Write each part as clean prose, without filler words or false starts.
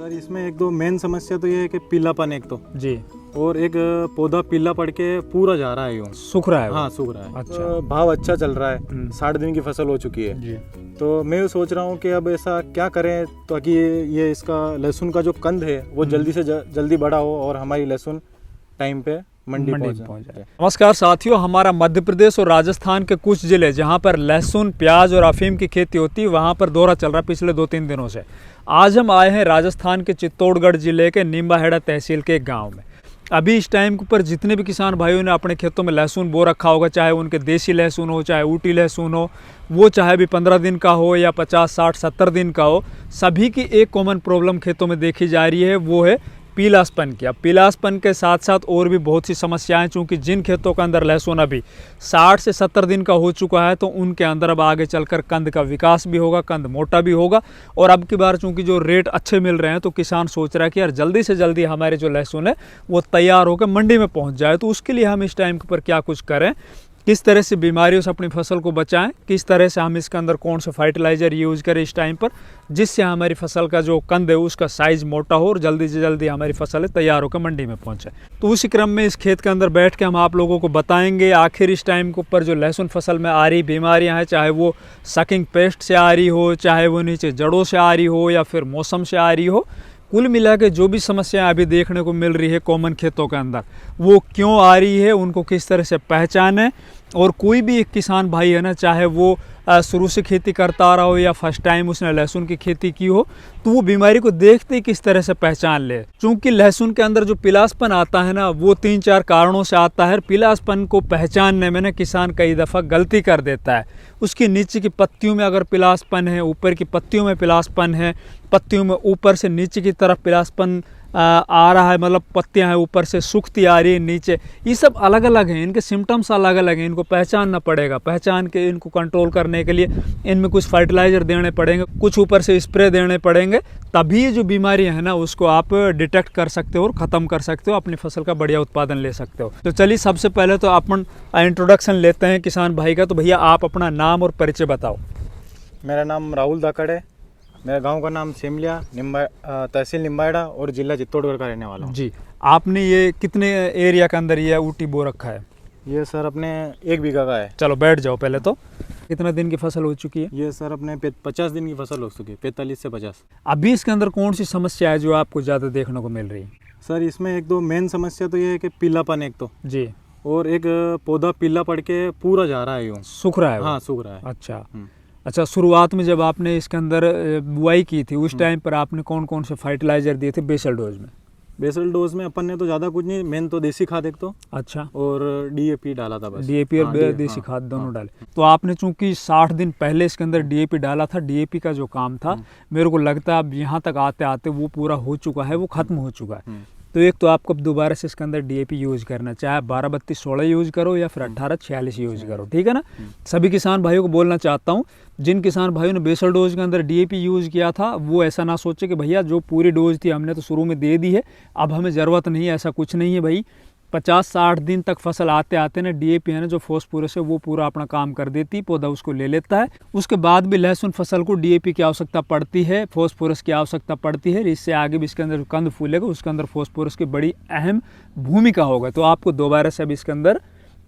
Sir इसमें एक दो मेन समस्या तो ये है कि पीलापन एक तो जी, और एक पौधा पीला पड़ के पूरा जा रहा है यूं। सूख रहा है वो? हाँ सूख रहा है। अच्छा। तो भाव अच्छा चल रहा है, 60 दिन की फसल हो चुकी है जी। तो मैं सोच रहा हूँ कि अब ऐसा क्या करें ताकि ये इसका लहसुन का जो कंद है वो जल्दी से जल्दी बड़ा हो और हमारी लहसुन टाइम पे मंडी पहुंच जाए। नमस्कार साथियों, हमारा मध्य प्रदेश और राजस्थान के कुछ जिले जहां पर लहसुन, प्याज और अफीम की खेती होती है वहां पर दौरा चल रहा है पिछले 2-3 दिनों से। आज हम आए हैं राजस्थान के चित्तौड़गढ़ जिले के निम्बाहेड़ा तहसील के एक गांव में। अभी इस टाइम के ऊपर जितने भी किसान भाइयों ने अपने खेतों में लहसुन बो रखा होगा, चाहे उनके देसी लहसुन हो, चाहे ऊटी लहसुन हो, वो चाहे भी 15 दिन का हो या 50, 60, 70 दिन का हो, सभी की एक कॉमन प्रॉब्लम खेतों में देखी जा रही है, वो है पीलासपन की। अब पीलासपन के साथ साथ और भी बहुत सी समस्याएं, चूंकि जिन खेतों के अंदर लहसुन अभी 60 से 70 दिन का हो चुका है तो उनके अंदर अब आगे चलकर कंद का विकास भी होगा, कंद मोटा भी होगा। और अब की बार चूंकि जो रेट अच्छे मिल रहे हैं तो किसान सोच रहा है कि यार जल्दी से जल्दी हमारे जो लहसुन है वो तैयार होकर मंडी में पहुँच जाए। तो उसके लिए हम इस टाइम के ऊपर क्या कुछ करें, किस तरह से बीमारियों से अपनी फसल को बचाएं, किस तरह से हम इसके अंदर कौन सा फर्टिलाइजर यूज़ करें इस टाइम पर, जिससे हमारी फसल का जो कंद है उसका साइज मोटा हो और जल्दी से जल्दी हमारी फसल तैयार होकर मंडी में पहुंचे। तो उसी क्रम में इस खेत के अंदर बैठ के हम आप लोगों को बताएंगे आखिर इस टाइम के ऊपर जो लहसुन फसल में आ रही बीमारियाँ हैं, चाहे वो सकिंग पेस्ट से आ रही हो, चाहे वो नीचे जड़ों से आ रही हो या फिर मौसम से आ रही हो, कुल मिला के जो भी समस्याएं अभी देखने को मिल रही है कॉमन खेतों के अंदर वो क्यों आ रही है, उनको किस तरह से पहचानें। और कोई भी एक किसान भाई है ना, चाहे वो शुरू से खेती करता आ रहा हो या फर्स्ट टाइम उसने लहसुन की खेती की हो, तो वो बीमारी को देखते ही किस तरह से पहचान ले। क्योंकि लहसुन के अंदर जो पीलासपन आता है ना वो 3-4 कारणों से आता है। पीलासपन को पहचानने में ना किसान कई दफ़ा गलती कर देता है। उसकी नीचे की पत्तियों में अगर पीलासपन है, ऊपर की पत्तियों में पीलासपन है, पत्तियों में ऊपर से नीचे की तरफ पीलासपन आ रहा है, मतलब पत्तियां हैं ऊपर से सूखती आ रही है नीचे, ये सब अलग अलग हैं, इनके सिम्टम्स अलग अलग हैं, इनको पहचानना पड़ेगा। पहचान के इनको कंट्रोल करने के लिए इनमें कुछ फर्टिलाइजर देने पड़ेंगे, कुछ ऊपर से स्प्रे देने पड़ेंगे, तभी ये जो बीमारियां हैं ना उसको आप डिटेक्ट कर सकते हो और ख़त्म कर सकते हो, अपनी फसल का बढ़िया उत्पादन ले सकते हो। तो चलिए सबसे पहले तो अपन इंट्रोडक्शन लेते हैं किसान भाई का। तो भैया आप अपना नाम और परिचय बताओ। मेरा नाम राहुल धाकड़ है, मेरे गांव का नाम सेमलिया, तहसील निम्बाहेड़ा और जिला चित्तौड़गढ़ का रहने वाला हूँ। जी, आपने ये कितने एरिया के अंदर ये ऊटी बो रखा है? ये सर अपने 1 बीघा का है। चलो बैठ जाओ पहले। तो कितने दिन की फसल हो चुकी है? ये सर अपने 50 दिन की फसल हो चुकी है, 45 से 50। अभी इसके अंदर कौन सी समस्या है जो आपको ज़्यादा देखने को मिल रही है? सर इसमें एक दो मेन समस्या तो ये है कि पीलापन एक तो जी, और एक पौधा पीला पड़ के पूरा जा रहा है यूं। सूख रहा है वो? हाँ सूख रहा है। अच्छा अच्छा। शुरुआत में जब आपने इसके अंदर बुआई की थी उस टाइम पर आपने कौन कौन से फर्टिलाइजर दिए थे बेसल डोज में? बेसल डोज में अपन ने तो ज़्यादा कुछ नहीं, मेन तो देसी खाद एक तो, अच्छा, और डीएपी डाला था बस। डीएपी और देसी खाद दोनों डाले। तो आपने चूंकि 60 दिन पहले इसके अंदर डीएपी डाला था, डीएपी का जो काम था मेरे को लगता है अब यहाँ तक आते आते वो पूरा हो चुका है, वो खत्म हो चुका है। तो एक तो आपको दोबारा से इसके अंदर डीएपी यूज़ करना, चाहे 12-32-16 यूज़ करो या फिर 18-46 यूज़ करो, ठीक है ना। सभी किसान भाइयों को बोलना चाहता हूँ, जिन किसान भाइयों ने बेसल डोज के अंदर डीएपी यूज़ किया था वो ऐसा ना सोचे कि भैया जो पूरी डोज थी हमने तो शुरू में दे दी है, अब हमें ज़रूरत नहीं है। ऐसा कुछ नहीं है भाई। 50-60 दिन तक फसल आते आते ना डीएपी है ना जो फॉस्फोरस है वो पूरा अपना काम कर देती, पौधा उसको ले लेता है। उसके बाद भी लहसुन फसल को डीएपी की आवश्यकता पड़ती है, फॉस्फोरस की आवश्यकता पड़ती है। इससे आगे भी इसके अंदर कंद फूलेगा उसके अंदर फॉस्फोरस की बड़ी अहम भूमिका होगा। तो आपको दोबारा से अब इसके अंदर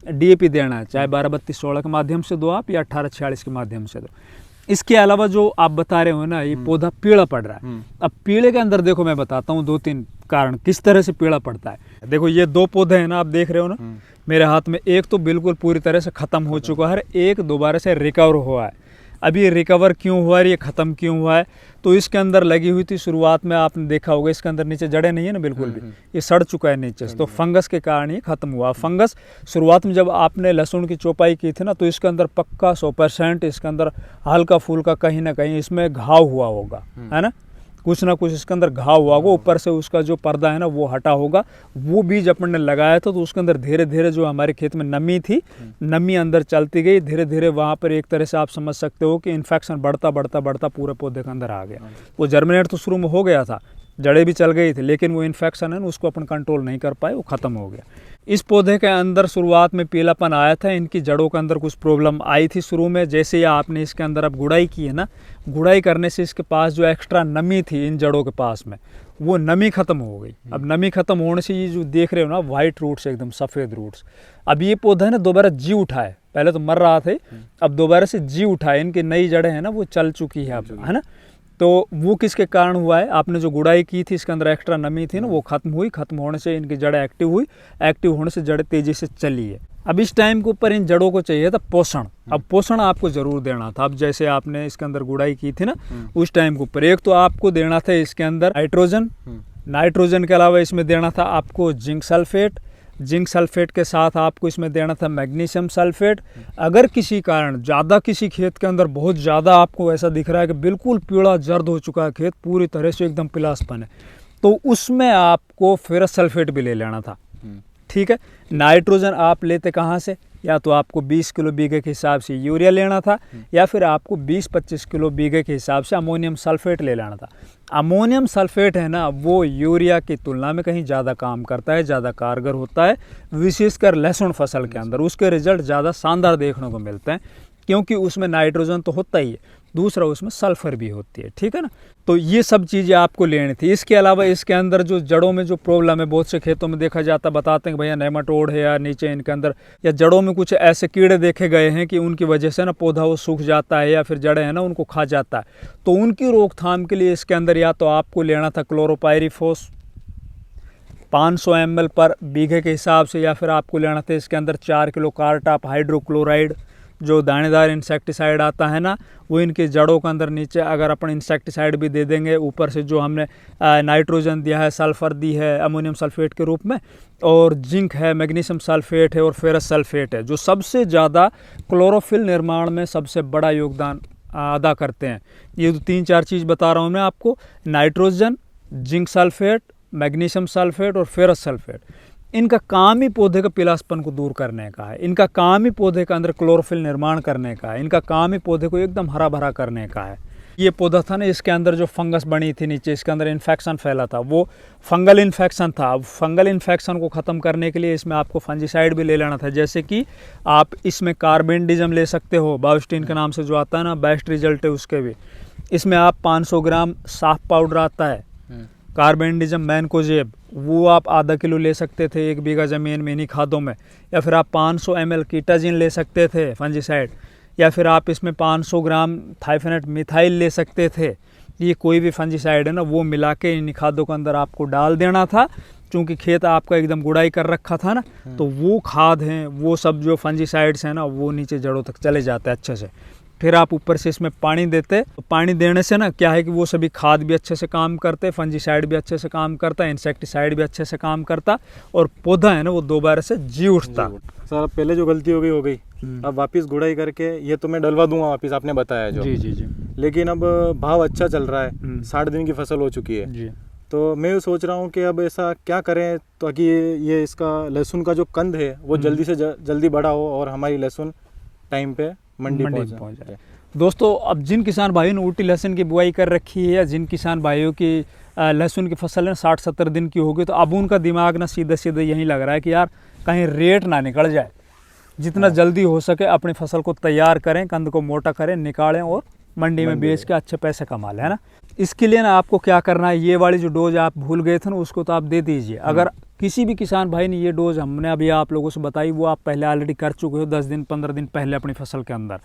डीएपी देना है, चाहे 12-32-16 के माध्यम से दो आप या 18-46 के माध्यम से दो। इसके अलावा जो आप बता रहे हो ना ये पौधा पीला पड़ रहा है, अब पीले के अंदर देखो मैं बताता हूँ 2-3 कारण किस तरह से पीला पड़ता है। देखो ये 2 पौधे हैं ना, आप देख रहे हो ना मेरे हाथ में, एक तो बिल्कुल पूरी तरह से खत्म हो चुका है, एक दोबारा से रिकवर हुआ है। अब ये रिकवर क्यों हुआ है, ये ख़त्म क्यों हुआ है, तो इसके अंदर लगी हुई थी शुरुआत में, आपने देखा होगा इसके अंदर नीचे जड़ें नहीं है ना बिल्कुल भी, ये सड़ चुका है नीचे से, तो फंगस के कारण ये ख़त्म हुआ। फंगस शुरुआत में जब आपने लहसुन की चौपाई की थी ना तो इसके अंदर पक्का 100% इसके अंदर हल्का फुल्का कहीं ना कहीं इसमें घाव हुआ होगा, है ना, कुछ ना कुछ इसके अंदर घाव हुआ होगा, ऊपर से उसका जो पर्दा है ना वो हटा होगा। वो बीज अपन ने लगाया था तो उसके अंदर धीरे धीरे जो हमारे खेत में नमी थी, नमी अंदर चलती गई, धीरे धीरे वहाँ पर एक तरह से आप समझ सकते हो कि इन्फेक्शन बढ़ता बढ़ता बढ़ता पूरे पौधे के अंदर आ गया। वो जर्मिनेट तो शुरू में हो गया था, जड़ें भी चल गई थी, लेकिन वो इन्फेक्शन है ना उसको अपन कंट्रोल नहीं कर पाए, वो ख़त्म हो गया। इस पौधे के अंदर शुरुआत में पीलापन आया था, इनकी जड़ों के अंदर कुछ प्रॉब्लम आई थी शुरू में। जैसे ही आपने इसके अंदर अब गुड़ाई की है ना, गुड़ाई करने से इसके पास जो एक्स्ट्रा नमी थी इन जड़ों के पास में, वो नमी ख़त्म हो गई। अब नमी ख़त्म होने से ये जो देख रहे हो ना वाइट रूट्स, एकदम सफ़ेद रूट्स, अब ये पौधा है ना दोबारा जी उठा है। पहले तो मर रहा था, अब दोबारा से जी उठा है, इनकी नई जड़ें हैं ना वो चल चुकी है अब, है ना। तो वो किसके कारण हुआ है, आपने जो गुड़ाई की थी इसके अंदर एक्स्ट्रा नमी थी ना वो खत्म हुई, खत्म होने से इनकी जड़ें एक्टिव हुई, एक्टिव होने से जड़ें तेज़ी से चली है। अब इस टाइम के ऊपर इन जड़ों को चाहिए था पोषण। अब पोषण आपको ज़रूर देना था। अब जैसे आपने इसके अंदर गुड़ाई की थी ना उस टाइम के ऊपर, एक तो आपको देना था इसके अंदर नाइट्रोजन, नाइट्रोजन के अलावा इसमें देना था आपको जिंक सल्फेट, जिंक सल्फेट के साथ आपको इसमें देना था मैग्नीशियम सल्फेट। अगर किसी कारण ज़्यादा किसी खेत के अंदर बहुत ज़्यादा आपको ऐसा दिख रहा है कि बिल्कुल पीला जर्द हो चुका है खेत, पूरी तरह से एकदम पिलासपन है, तो उसमें आपको फेरस सल्फेट भी ले लेना था। ठीक है, नाइट्रोजन आप लेते कहाँ से, या तो आपको 20 किलो बीघे के हिसाब से यूरिया लेना था, या फिर आपको 20-25 किलो बीघे के हिसाब से अमोनियम सल्फेट ले लेना था। अमोनियम सल्फेट है ना वो यूरिया की तुलना में कहीं ज़्यादा काम करता है, ज़्यादा कारगर होता है, विशेषकर लहसुन फसल के अंदर उसके रिजल्ट ज़्यादा शानदार देखने को मिलते हैं, क्योंकि उसमें नाइट्रोजन तो होता ही है, दूसरा उसमें सल्फर भी होती है। ठीक है ना, तो ये सब चीज़ें आपको लेनी थी। इसके अलावा इसके अंदर जो जड़ों में जो प्रॉब्लम है, बहुत से खेतों में देखा जाता, बताते हैं कि भैया नेमाटोड है या नीचे इनके अंदर या जड़ों में कुछ ऐसे कीड़े देखे गए हैं कि उनकी वजह से ना पौधा वो सूख जाता है या फिर जड़ें हैं ना उनको खा जाता है। तो उनकी रोकथाम के लिए इसके अंदर या तो आपको लेना था क्लोरोपाइरीफॉस 500 ml पर बीघे के हिसाब से, या फिर आपको लेना था इसके अंदर 4 किलो कार्टाप हाइड्रोक्लोराइड, जो दानेदार इंसेक्टिसाइड आता है ना, वो इनके जड़ों के अंदर नीचे अगर अपन इंसेक्टिसाइड भी दे देंगे, ऊपर से जो हमने नाइट्रोजन दिया है, सल्फर दी है अमोनियम सल्फेट के रूप में, और जिंक है, मैग्नीशियम सल्फेट है और फेरस सल्फेट है, जो सबसे ज़्यादा क्लोरोफिल निर्माण में सबसे बड़ा योगदान अदा करते हैं। ये 3-4 चीज़ बता रहा हूँ मैं आपको, nitrogen, zinc sulphate, magnesium sulphate और फेरस सल्फेट, इनका काम ही पौधे के पीलासपन को दूर करने का है, इनका काम ही पौधे के अंदर क्लोरोफिल निर्माण करने का है, इनका काम ही पौधे को एकदम हरा भरा करने का है। ये पौधा था ना, इसके अंदर जो फंगस बनी थी नीचे, इसके अंदर इन्फेक्शन फैला था, वो फंगल इन्फेक्शन था। अब फंगल इन्फेक्शन को ख़त्म करने के लिए इसमें आपको फंजीसाइड भी ले लेना था, जैसे कि आप इसमें कार्बेंडिजम ले सकते हो, बायोस्टीन के नाम से जो आता है ना, बेस्ट रिजल्ट है उसके भी। इसमें आप 500 ग्राम साफ पाउडर आता है कार्बेंडिजम मैनकोजेब, वो आप आधा किलो ले सकते थे 1 बीघा ज़मीन में इन्हीं खादों में, या फिर आप 500 ml कीटाजिन ले सकते थे फंजीसाइड, या फिर आप इसमें 500 ग्राम थाइफेनेट मिथाइल ले सकते थे। ये कोई भी फंजीसाइड है ना वो मिला के इन खादों के अंदर आपको डाल देना था। चूँकि खेत आपका एकदम गुड़ाई कर रखा था ना, तो वो खाद हैं, वो सब जो फंजीसाइड्स हैं ना, वो नीचे जड़ों तक चले जाते हैं अच्छे से। फिर आप ऊपर से इसमें पानी देते, तो पानी देने से ना क्या है कि वो सभी खाद भी अच्छे से काम करते, फंजीसाइड भी अच्छे से काम करता, इंसेक्टिसाइड भी अच्छे से काम करता, और पौधा है ना वो दोबारा से जी उठता। सर पहले जो गलती हो गई, अब वापस गुड़ाई करके ये तो मैं डलवा दूंगा वापस, आपने बताया जो। जी जी जी। लेकिन अब भाव अच्छा चल रहा है, 60 दिन की फसल हो चुकी है जी। तो मैं सोच रहा हूँ कि अब ऐसा क्या करें ताकि ये इसका लहसुन का जो कंद है वो जल्दी से जल्दी बड़ा हो और हमारी लहसुन टाइम पे मंडी पहुँच जाए। दोस्तों, अब जिन किसान भाइयों ने ऊटी लहसुन की बुआई कर रखी है, या जिन किसान भाइयों की लहसुन की फसल है 60-70 दिन की होगी, तो अब उनका दिमाग ना सीधे सीधे यही लग रहा है कि यार कहीं रेट ना निकल जाए, जितना जल्दी हो सके अपनी फसल को तैयार करें, कंद को मोटा करें, निकालें और मंडी में बेच के अच्छे पैसे कमा लें, है ना। इसके लिए ना आपको क्या करना है, ये वाली जो डोज आप भूल गए थे ना उसको तो आप दे दीजिए। अगर किसी भी किसान भाई ने ये डोज हमने अभी आप लोगों से बताई वो आप पहले ऑलरेडी कर चुके हो 10 दिन 15 दिन पहले अपनी फसल के अंदर,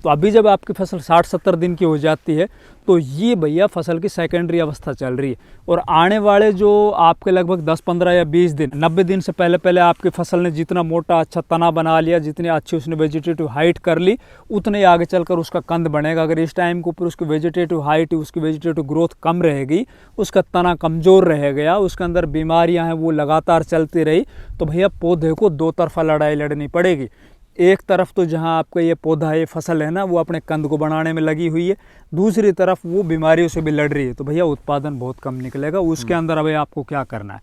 तो अभी जब आपकी फसल 60-70 दिन की हो जाती है तो ये भैया फसल की सेकेंडरी अवस्था चल रही है, और आने वाले जो आपके लगभग 10-15 या 20 दिन 90 दिन से पहले पहले आपकी फसल ने जितना मोटा अच्छा तना बना लिया, जितनी अच्छी उसने वेजिटेटिव हाइट कर ली, उतने आगे चलकर उसका कंद बनेगा। अगर इस टाइम के ऊपर उसकी वेजिटेटिव हाइट, उसकी वेजिटेटिव ग्रोथ कम रहेगी, उसका तना कमज़ोर रह गया, उसके अंदर बीमारियां हैं वो लगातार चलती रही, तो भैया पौधे को दो तरफा लड़ाई लड़नी पड़ेगी। एक तरफ तो जहां आपका ये पौधा है, ये फसल है ना, वो अपने कंद को बनाने में लगी हुई है, दूसरी तरफ वो बीमारियों से भी लड़ रही है, तो भैया उत्पादन बहुत कम निकलेगा। उसके अंदर अभी आपको क्या करना है,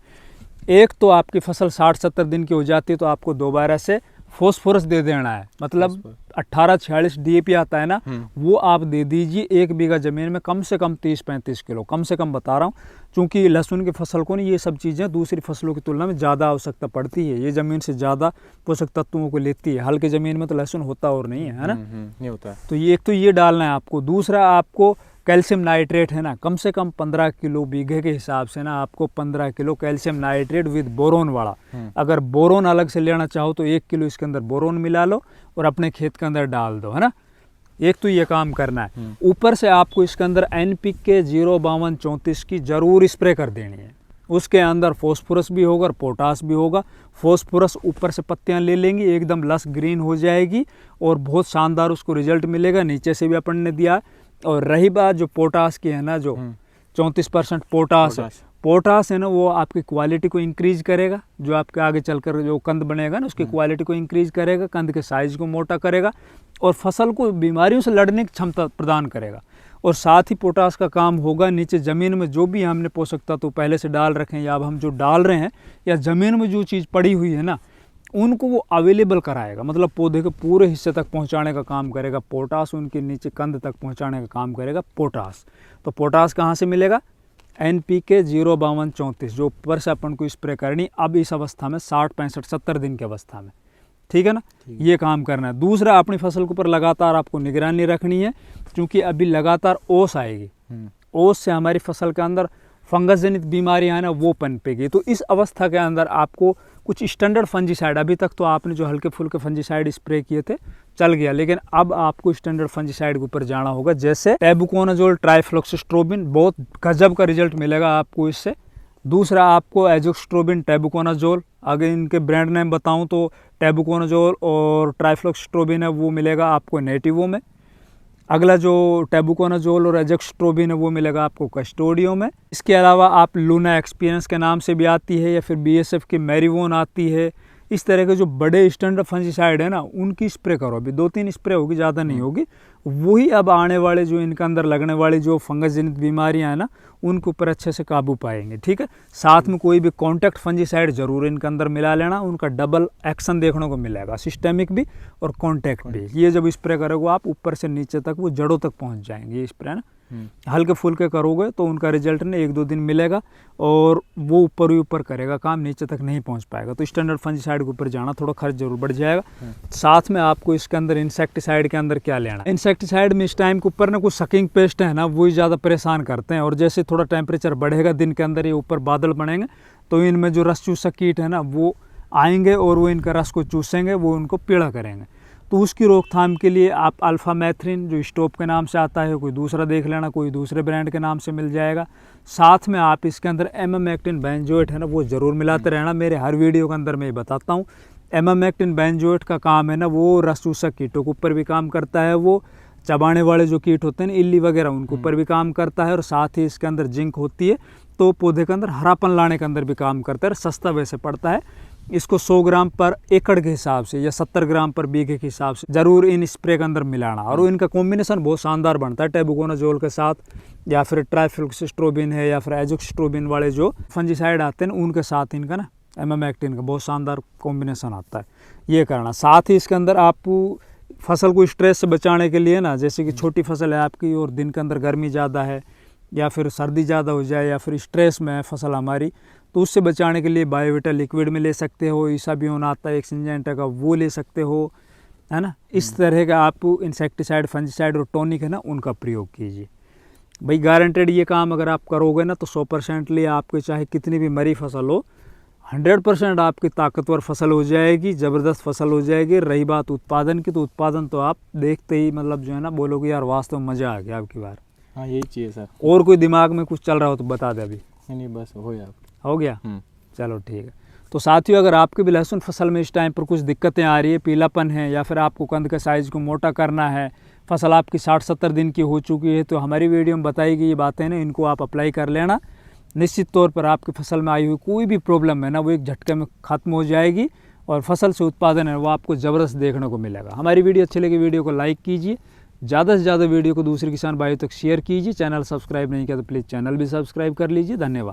एक तो आपकी फसल 60-70 दिन की हो जाती है तो आपको दोबारा से फॉस्फोरस दे देना है, मतलब 1846 DAP आता है ना, वो आप दे दीजिए 1 बीघा ज़मीन में कम से कम 30-35 किलो, कम से कम बता रहा हूँ, क्योंकि लहसुन की फसल को ना ये सब चीज़ें दूसरी फसलों की तुलना में ज़्यादा आवश्यकता पड़ती है, ये ज़मीन से ज़्यादा पोषक तत्वों को लेती है। हल्के ज़मीन में तो लहसुन होता और नहीं है ना, नहीं होता है। तो ये एक तो ये डालना है आपको। दूसरा आपको कैल्शियम नाइट्रेट है ना, कम से कम 15 किलो बीघे के हिसाब से ना आपको 15 kilo calcium nitrate with boron वाला, अगर बोरोन अलग से लेना चाहो तो 1 किलो इसके अंदर बोरोन मिला लो और अपने खेत के अंदर डाल दो, है ना। एक तो ये काम करना है। ऊपर से आपको इसके अंदर NPK 05234 की ज़रूर स्प्रे कर देनी है। उसके अंदर फॉस्फोरस भी होगा और पोटास भी होगा। फॉस्फोरस ऊपर से पत्तियां ले लेंगी, एकदम लस ग्रीन हो जाएगी और बहुत शानदार उसको रिजल्ट मिलेगा। नीचे से भी अपन ने दिया। और रही बात जो पोटास की है ना, जो 34% पोटास है ना, वो आपकी क्वालिटी को इंक्रीज करेगा, जो आपके आगे चलकर जो कंद बनेगा ना उसकी क्वालिटी को इंक्रीज करेगा, कंद के साइज को मोटा करेगा और फसल को बीमारियों से लड़ने की क्षमता प्रदान करेगा। और साथ ही पोटास का काम होगा नीचे ज़मीन में जो भी हमने पोषक तत्व पहले से डाल रखे हैं या अब हम जो डाल रहे हैं, या ज़मीन में जो चीज़ पड़ी हुई है ना, उनको वो अवेलेबल कराएगा, मतलब पौधे के पूरे हिस्से तक पहुंचाने का काम करेगा पोटास, उनके नीचे कंद तक पहुंचाने का काम करेगा पोटास। तो पोटास कहाँ से मिलेगा? NPK 05234 जो ऊपर से अपन को स्प्रे करनी अब इस अवस्था में 60, 65, 70 दिन की अवस्था में, ठीक है ना। ये काम करना है। दूसरा, अपनी फसल के ऊपर लगातार आपको निगरानी रखनी है, क्योंकि अभी लगातार ओस आएगी। ओस से हमारी फसल के अंदर फंगस जनित बीमारियां हैं ना, वो पनपेगी। तो इस अवस्था के अंदर आपको कुछ स्टैंडर्ड फंजीसाइड, अभी तक तो आपने जो हल्के फुल्के फंजीसाइड स्प्रे किए थे चल गया, लेकिन अब आपको स्टैंडर्ड फंजीसाइड के ऊपर जाना होगा, जैसे टेबुकोनाजोल, ट्राइफ्लॉक्सिस्ट्रोबिन। बहुत गजब का रिजल्ट मिलेगा आपको इससे। दूसरा, आपको एजोक्स्ट्रोबिन, टेबुकोनाजोल, अगर इनके ब्रांड नेम बताऊं तो टेबुकोनाजोल और ट्राइफ्लॉक्सिस्ट्रोबिन है, वो मिलेगा आपको नेटिवो में। अगला जो टेबुकोनाजोल और एजोक्स्ट्रोबिन है वो मिलेगा आपको कस्टोडियो में। इसके अलावा आप लूना एक्सपीरियंस के नाम से भी आती है, या फिर BSF की मैरीवोन आती है। इस तरह के जो बड़े स्टैंडर्ड फंजीसाइड है ना, उनकी स्प्रे करो। अभी 2-3 स्प्रे होगी, ज़्यादा नहीं होगी। वही अब आने वाले जो इनके अंदर लगने वाली जो फंगस जनित बीमारियां हैं ना, उनके ऊपर अच्छे से काबू पाएंगे, ठीक है। साथ में कोई भी कॉन्टैक्ट फंजीसाइड जरूर इनके अंदर मिला लेना, उनका डबल एक्शन देखने को मिलेगा, सिस्टेमिक भी और कॉन्टैक्ट भी। ये जब स्प्रे करोगे आप, ऊपर से नीचे तक वो जड़ों तक पहुंच जाएंगे ये स्प्रे ना। हल्के फुल्के करोगे तो उनका रिजल्ट ने 1-2 दिन मिलेगा और वो ऊपर ही ऊपर करेगा काम, नीचे तक नहीं पहुंच पाएगा। तो स्टैंडर्ड फंजीसाइड के ऊपर जाना, थोड़ा खर्च जरूर बढ़ जाएगा। साथ में आपको इसके अंदर इंसेक्टिसाइड के अंदर क्या लेना है? इंसेक्टिसाइड में इस टाइम के ऊपर ना कुछ सकिंग पेस्ट है ना, वही ज़्यादा परेशान करते हैं। और जैसे थोड़ा टेम्परेचर बढ़ेगा दिन के अंदर, ये ऊपर बादल बनेंगे तो इनमें जो रस चूसक कीट है ना, वो आएंगे और वो इनका रस को चूसेंगे, वो उनको पीड़ा करेंगे। तो उसकी रोकथाम के लिए आप अल्फामेथ्रिन जो स्टॉप के नाम से आता है, कोई दूसरा देख लेना, कोई दूसरे ब्रांड के नाम से मिल जाएगा। साथ में आप इसके अंदर एमामेक्टिन बेंजोएट है ना, वो ज़रूर मिलाते रहना। मेरे हर वीडियो के अंदर मैं ये बताता हूँ। एमामेक्टिन बेंजोएट का काम है ना, वो रस चूसक कीटों के ऊपर भी काम करता है, वो चबाने वाले जो कीट होते हैं ना, इल्ली वगैरह, उनके ऊपर भी काम करता है। और साथ ही इसके अंदर जिंक होती है, तो पौधे के अंदर हरापन लाने के अंदर भी काम करता है। सस्ता वैसे पड़ता है। इसको 100 ग्राम पर एकड़ के हिसाब से या 70 ग्राम पर बीघे के हिसाब से जरूर इन स्प्रे के अंदर मिलाना। और इनका कॉम्बिनेशन बहुत शानदार बनता है टेबुकोनाजोल के साथ, या फिर ट्राइफ्लॉक्सिस्ट्रोबिन है, या फिर एजोक्स्ट्रोबिन वाले जो फंजीसाइड आते हैं उनके साथ इनका ना एमामेक्टिन का बहुत शानदार कॉम्बिनेशन आता है। ये करना। साथ ही इसके अंदर आप फसल को स्ट्रेस से बचाने के लिए ना, जैसे कि छोटी फसल है आपकी और दिन के अंदर गर्मी ज़्यादा है, या फिर सर्दी ज़्यादा हो जाए, या फिर स्ट्रेस में है फसल हमारी, तो उससे बचाने के लिए बायोविटा लिक्विड में ले सकते हो। ईसाबियोन आता है एक सिंजेंटा का, वो ले सकते हो, है ना। इस तरह का आप इंसेक्टिसाइड, फंजीसाइड और टॉनिक है ना, उनका प्रयोग कीजिए भाई। गारंटेड ये काम अगर आप करोगे ना, तो 100% आपके चाहे कितनी भी मरी फसल हो, 100% आपकी ताकतवर फसल हो जाएगी, ज़बरदस्त फसल हो जाएगी। रही बात उत्पादन की, तो उत्पादन तो आप देखते ही मतलब जो है ना, बोलोगे यार वास्तव में मज़ा आ गया आपकी बार। हाँ, यही चाहिए सर। और कोई दिमाग में कुछ चल रहा हो तो बता दे अभी। नहीं, बस हो गया। चलो ठीक है। तो साथियों, अगर आपके भी लहसुन फसल में इस टाइम पर कुछ दिक्कतें आ रही है, पीलापन है, या फिर आपको कंद के साइज़ को मोटा करना है, फसल आपकी 60-70 दिन की हो चुकी है, तो हमारी वीडियो में बताई गई ये बातें ना, इनको आप अप्लाई कर लेना। निश्चित तौर पर आपकी फसल में आई हुई कोई भी प्रॉब्लम है ना, वो एक झटके में ख़त्म हो जाएगी और फसल से उत्पादन है वो आपको ज़बरदस्त देखने को मिलेगा। हमारी वीडियो अच्छी लगी, वीडियो को लाइक कीजिए, ज़्यादा से ज़्यादा वीडियो को दूसरे किसान भाइयों तक शेयर कीजिए। चैनल सब्सक्राइब नहीं किया तो प्लीज़ चैनल भी सब्सक्राइब कर लीजिए। धन्यवाद।